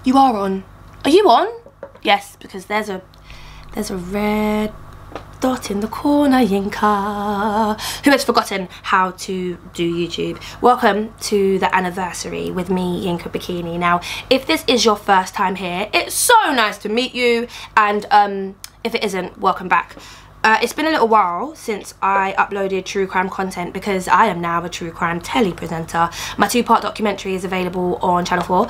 You are on. Are you on? Yes, because there's a red dot in the corner, Yinka. Who has forgotten how to do YouTube? Welcome to the anniversary with me, Yinka Bokinni. Now, if this is your first time here, it's so nice to meet you, and if it isn't, welcome back. It's been a little while since I uploaded true crime content because I am now a true crime telly presenter. My 2-part documentary is available on Channel 4,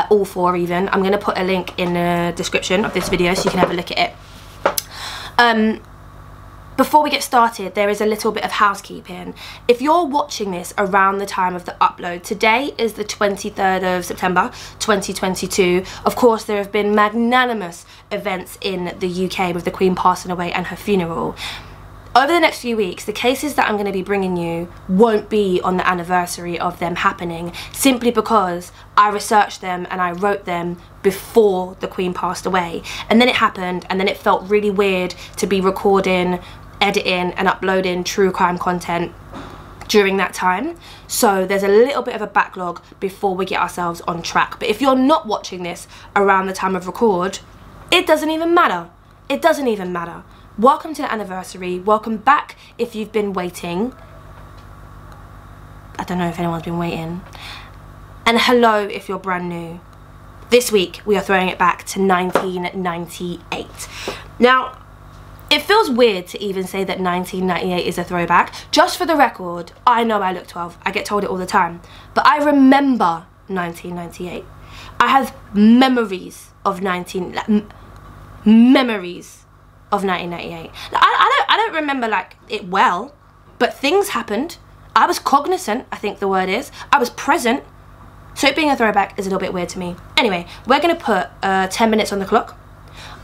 all 4 even. I'm going to put a link in the description of this video so you can have a look at it. Before we get started, there is a little bit of housekeeping. If you're watching this around the time of the upload, today is the 23rd of September 2022. Of course, there have been magnanimous events in the UK with the Queen passing away and her funeral. Over the next few weeks, the cases that I'm going to be bringing you won't be on the anniversary of them happening, simply because I researched them and I wrote them before the Queen passed away. And then it happened, and then it felt really weird to be recording, editing and uploading true crime content during that time. So there's a little bit of a backlog before we get ourselves on track. But if you're not watching this around the time of record, it doesn't even matter. It doesn't even matter. Welcome to the anniversary. Welcome back if you've been waiting. I don't know if anyone's been waiting. And hello if you're brand new. This week we are throwing it back to 1998. Now, it feels weird to even say that 1998 is a throwback. Just for the record, I know I look 12. I get told it all the time. But I remember 1998. I have memories of 1998. I don't remember like it well, but things happened. I was cognizant, I think the word is. I was present. So it being a throwback is a little bit weird to me. Anyway, we're going to put 10 minutes on the clock.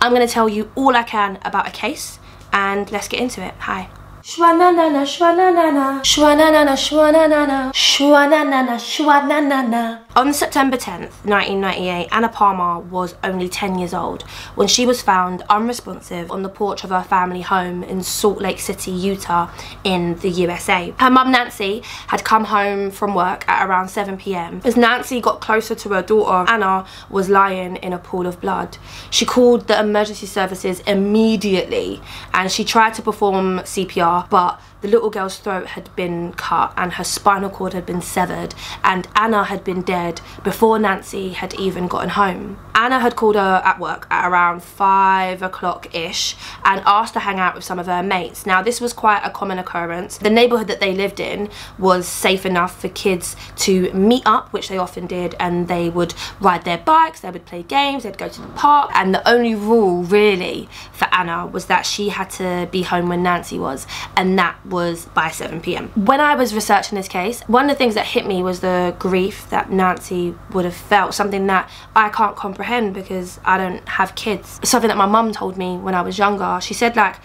I'm going to tell you all I can about a case, and let's get into it. Hi. Shwa-na-na-na, shwa-na-na-na, shwa-na-na-na, shwa-na-na-na, shwa-na-na-na, shwa-na-na-na. On September 10th, 1998, Anna Palmer was only 10 years old when she was found unresponsive on the porch of her family home in Salt Lake City, Utah in the USA. Her mum Nancy had come home from work at around 7 p.m. As Nancy got closer to her daughter, Anna was lying in a pool of blood. She called the emergency services immediately and she tried to perform CPR, but the little girl's throat had been cut and her spinal cord had been severed, and Anna had been dead before Nancy had even gotten home. Anna had called her at work at around 5 o'clock-ish and asked to hang out with some of her mates. Now, this was quite a common occurrence. The neighbourhood that they lived in was safe enough for kids to meet up, which they often did, and they would ride their bikes, they would play games, they'd go to the park, and the only rule really for Anna was that she had to be home when Nancy was, and that was by 7 p.m. When I was researching this case, one of the things that hit me was the grief that Nancy would have felt, something that I can't comprehend because I don't have kids. It's something that my mum told me when I was younger. She said, like,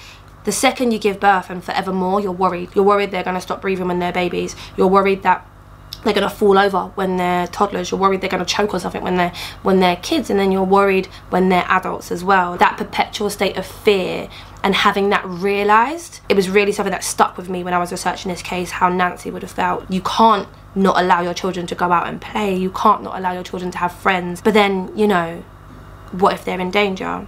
the second you give birth and forevermore, you're worried. You're worried they're going to stop breathing when they're babies. You're worried that they're going to fall over when they're toddlers. You're worried they're going to choke or something when they're kids, and then you're worried when they're adults as well. That perpetual state of fear and having that realised, it was really something that stuck with me when I was researching this case, how Nancy would have felt. You can't not allow your children to go out and play. You can't not allow your children to have friends. But then, you know, what if they're in danger?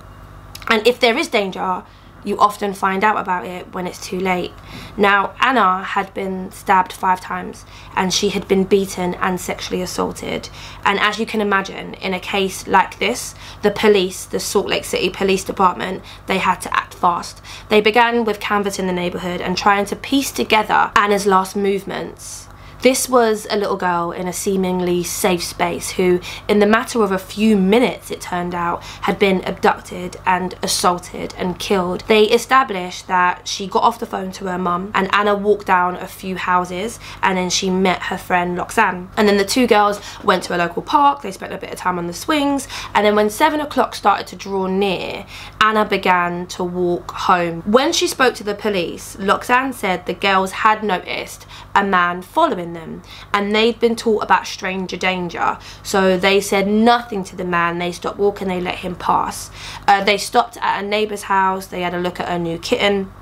And if there is danger, you often find out about it when it's too late. Now, Anna had been stabbed 5 times and she had been beaten and sexually assaulted. And as you can imagine, in a case like this, the police, the Salt Lake City Police Department, they had to act fast. They began with canvassing the neighborhood and trying to piece together Anna's last movements. This was a little girl in a seemingly safe space who, in the matter of a few minutes, it turned out, had been abducted and assaulted and killed. They established that she got off the phone to her mum and Anna walked down a few houses and then she met her friend Roxanne. And then the 2 girls went to a local park, they spent a bit of time on the swings, and then when 7 o'clock started to draw near, Anna began to walk home. When she spoke to the police, Roxanne said the girls had noticed a man following them and they'd been taught about stranger danger, so they said nothing to the man. They stopped walking, they let him pass. They stopped at a neighbour's house, they had a look at a new kitten,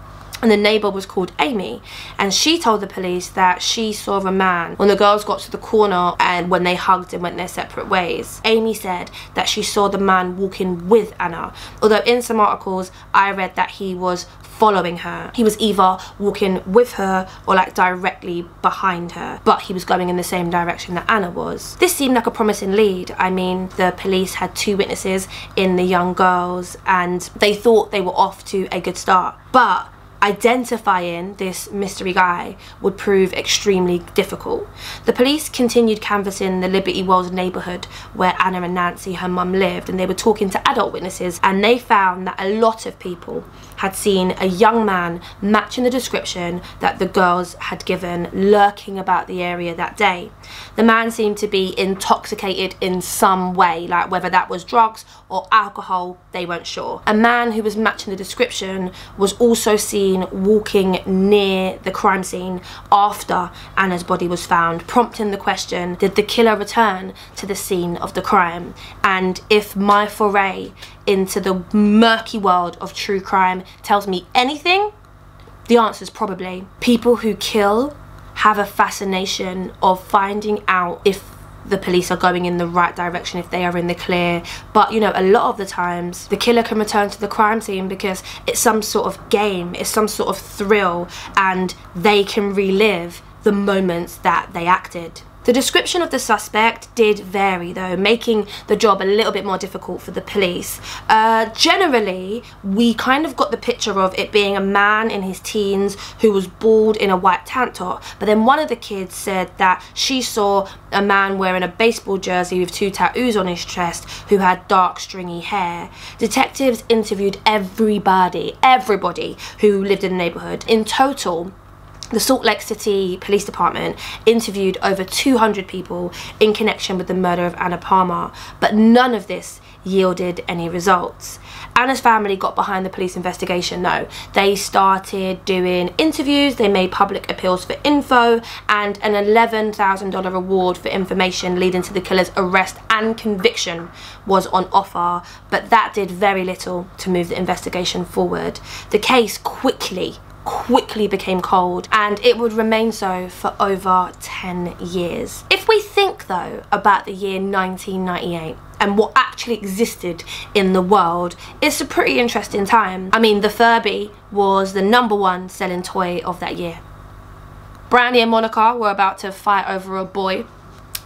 and the neighbour was called Amy, and she told the police that she saw a man when the girls got to the corner and when they hugged and went their separate ways. Amy said that she saw the man walking with Anna, although in some articles I read that he was following her. He was either walking with her or like directly behind her, but he was going in the same direction that Anna was. This seemed like a promising lead. I mean, the police had 2 witnesses in the young girls and they thought they were off to a good start. But identifying this mystery guy would prove extremely difficult. The police continued canvassing the Liberty Wells neighbourhood where Anna and Nancy, her mum, lived, and they were talking to adult witnesses, and they found that a lot of people had seen a young man matching the description that the girls had given lurking about the area that day. The man seemed to be intoxicated in some way, like whether that was drugs or alcohol, they weren't sure. A man who was matching the description was also seen walking near the crime scene after Anna's body was found, prompting the question, did the killer return to the scene of the crime? And if my foray into the murky world of true crime tells me anything, the answer is probably. People who kill have a fascination of finding out if the police are going in the right direction, if they are in the clear. But you know, a lot of the times the killer can return to the crime scene because it's some sort of game, it's some sort of thrill, and they can relive the moments that they acted. The description of the suspect did vary though, making the job a little bit more difficult for the police. Generally, we kind of got the picture of it being a man in his teens who was bald in a white tank top, but then one of the kids said that she saw a man wearing a baseball jersey with 2 tattoos on his chest who had dark stringy hair. Detectives interviewed everybody who lived in the neighbourhood. In total, the Salt Lake City Police Department interviewed over 200 people in connection with the murder of Anna Palmer, but none of this yielded any results. Anna's family got behind the police investigation though. They started doing interviews, they made public appeals for info, and an $11,000 reward for information leading to the killer's arrest and conviction was on offer, but that did very little to move the investigation forward. The case quickly became cold, and it would remain so for over 10 years. If we think though about the year 1998 and what actually existed in the world, it's a pretty interesting time. I mean, the Furby was the #1 selling toy of that year. Brandy and Monica were about to fight over a boy,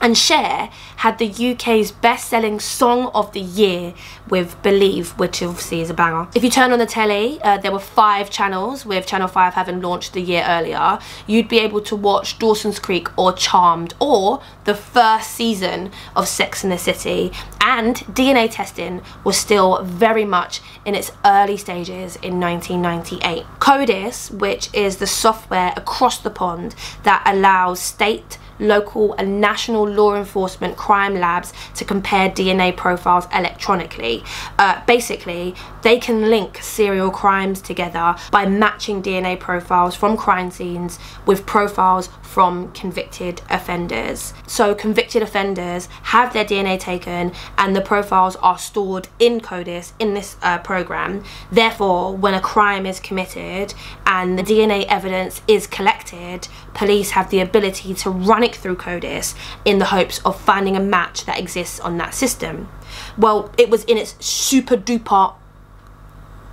and Cher had the UK's best-selling song of the year with Believe, which obviously is a banger. If you turn on the telly, there were 5 channels, with Channel 5 having launched the year earlier. You'd be able to watch Dawson's Creek or Charmed or the first season of Sex and the City, and DNA testing was still very much in its early stages in 1998. CODIS, which is the software across the pond that allows state, local and national law enforcement crime labs to compare DNA profiles electronically. Basically, they can link serial crimes together by matching DNA profiles from crime scenes with profiles from convicted offenders. So convicted offenders have their DNA taken and the profiles are stored in CODIS in this program. Therefore, when a crime is committed and the DNA evidence is collected, police have the ability to run it through CODIS in the hopes of finding a match that exists on that system. Well, it was in its super duper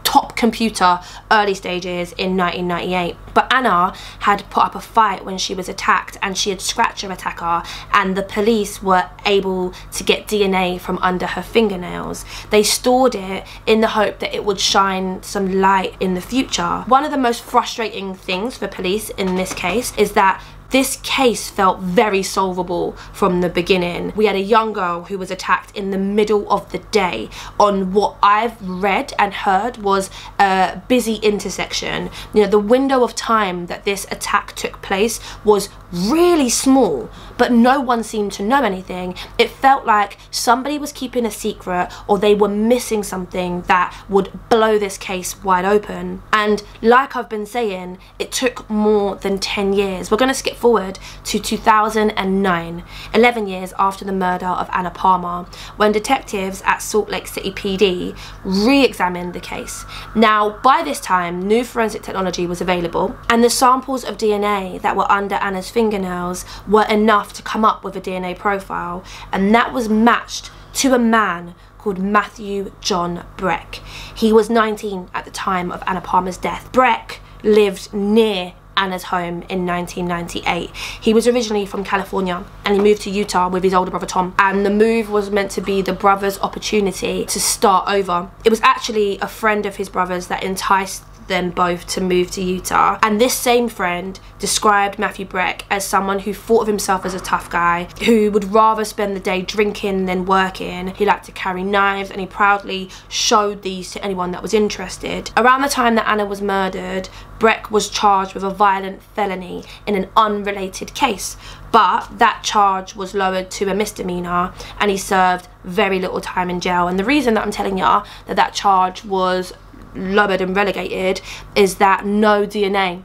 top computer early stages in 1998, but Anna had put up a fight when she was attacked and she had scratched her attacker, and the police were able to get DNA from under her fingernails. They stored it in the hope that it would shine some light in the future. One of the most frustrating things for police in this case is that this case felt very solvable from the beginning. We had a young girl who was attacked in the middle of the day on what I've read and heard was a busy intersection. You know, the window of time that this attack took place was really small, but no one seemed to know anything. It felt like somebody was keeping a secret, or they were missing something that would blow this case wide open. And like I've been saying, it took more than 10 years. We're going to skip forward to 2009, 11 years after the murder of Anna Palmer, when detectives at Salt Lake City PD re-examined the case. Now, by this time, new forensic technology was available, and the samples of DNA that were under Anna's fingernails were enough to come up with a DNA profile, and that was matched to a man called Matthew John Breck. He was 19 at the time of Anna Palmer's death. Breck lived near Anna's home in 1998. He was originally from California, and he moved to Utah with his older brother Tom, and the move was meant to be the brothers' opportunity to start over. It was actually a friend of his brother's that enticed them both to move to Utah, and this same friend described Matthew Breck as someone who thought of himself as a tough guy, who would rather spend the day drinking than working. He liked to carry knives, and he proudly showed these to anyone that was interested. Around the time that Anna was murdered, Breck was charged with a violent felony in an unrelated case, but that charge was lowered to a misdemeanor, and he served very little time in jail. And the reason that I'm telling you that charge was lowered and relegated is that no DNA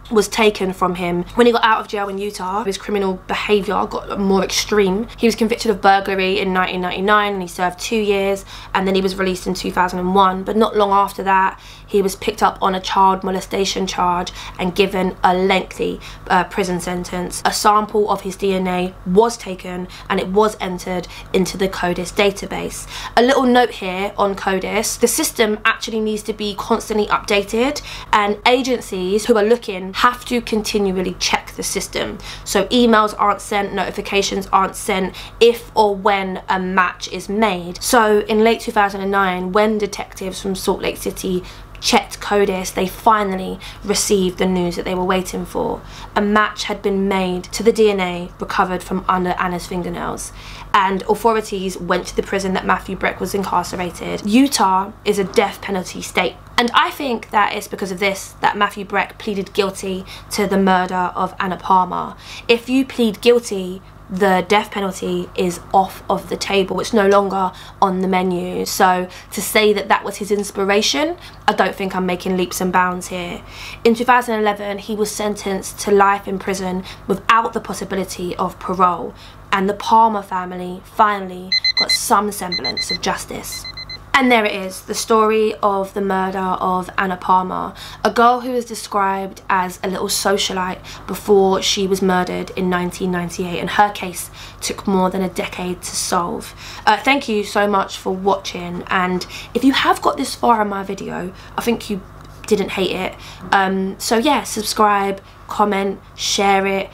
was taken from him. When he got out of jail in Utah, his criminal behaviour got more extreme. He was convicted of burglary in 1999, and he served 2 years, and then he was released in 2001. But not long after that, he was picked up on a child molestation charge and given a lengthy prison sentence. A sample of his DNA was taken, and it was entered into the CODIS database. A little note here on CODIS: the system actually needs to be constantly updated, and agencies who are looking have to continually check the system. So emails aren't sent, notifications aren't sent if or when a match is made. So in late 2009, when detectives from Salt Lake City checked CODIS, they finally received the news that they were waiting for. A match had been made to the DNA recovered from under Anna's fingernails, and authorities went to the prison that Matthew Breck was incarcerated. Utah is a death penalty state, and I think that it's because of this that Matthew Breck pleaded guilty to the murder of Anna Palmer. If you plead guilty, the death penalty is off of the table. It's no longer on the menu. So to say that that was his inspiration, I don't think I'm making leaps and bounds here. In 2011, he was sentenced to life in prison without the possibility of parole, and the Palmer family finally got some semblance of justice. And there it is, the story of the murder of Anna Palmer, a girl who is described as a little socialite before she was murdered in 1998, and her case took more than a decade to solve. Thank you so much for watching, and if you have got this far in my video, I think you didn't hate it. So yeah, subscribe, comment, share it.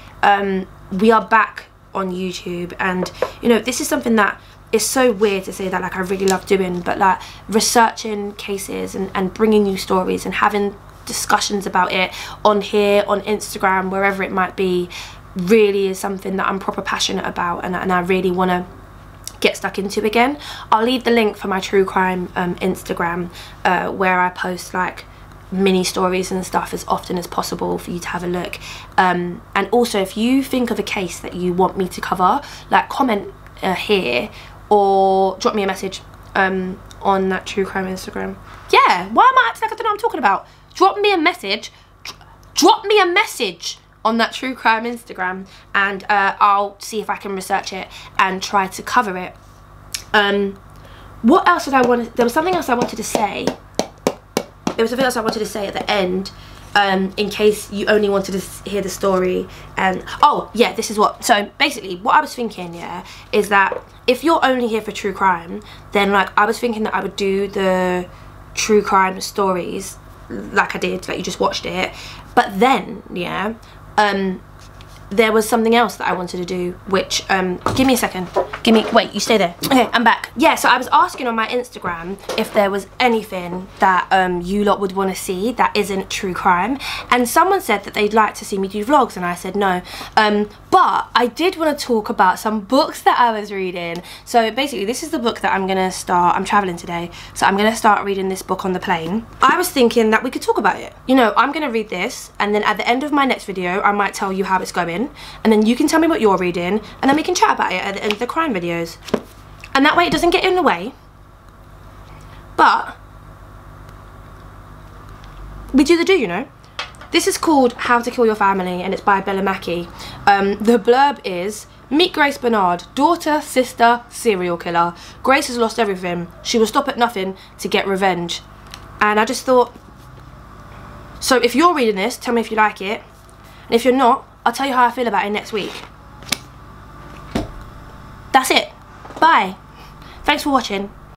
We are back on YouTube, and you know, this is something that it's so weird to say that, like, I really love doing, but like researching cases and bringing you stories and having discussions about it on here, on Instagram, wherever it might be, really is something that I'm proper passionate about, and I really want to get stuck into again. I'll leave the link for my true crime Instagram, where I post like mini stories and stuff as often as possible for you to have a look. And also, if you think of a case that you want me to cover, like, comment here, or drop me a message on that true crime Instagram. Yeah, why am I acting like I don't know what I'm talking about? Drop me a message. Drop me a message on that true crime Instagram, and I'll see if I can research it and try to cover it. What else did I want to... There was something else I wanted to say. There was something else I wanted to say at the end, in case you only wanted to hear the story. And oh yeah, this is what, so basically what I was thinking, yeah, is that if you're only here for true crime, then like I was thinking that I would do the true crime stories like I did, like you just watched it, but then yeah, there was something else that I wanted to do, which give me a second, wait, you stay there. Okay, I'm back. Yeah, so I was asking on my Instagram if there was anything that you lot would want to see that isn't true crime, and someone said that they'd like to see me do vlogs, and I said no. But I did want to talk about some books that I was reading. So basically this is the book that I'm traveling today, so I'm gonna start reading this book on the plane. I was thinking that we could talk about it. You know, I'm gonna read this, and then at the end of my next video I might tell you how it's going, and then you can tell me what you're reading, and then we can chat about it at the end of the crime videos. And that way it doesn't get in the way, but we do the do, you know. This is called How to Kill Your Family, and it's by Bella Mackie. The blurb is, meet Grace Bernard, daughter, sister, serial killer. Grace has lost everything. She will stop at nothing to get revenge. And I just thought, so if you're reading this, tell me if you like it. And if you're not, I'll tell you how I feel about it next week. That's it. Bye. Thanks for watching.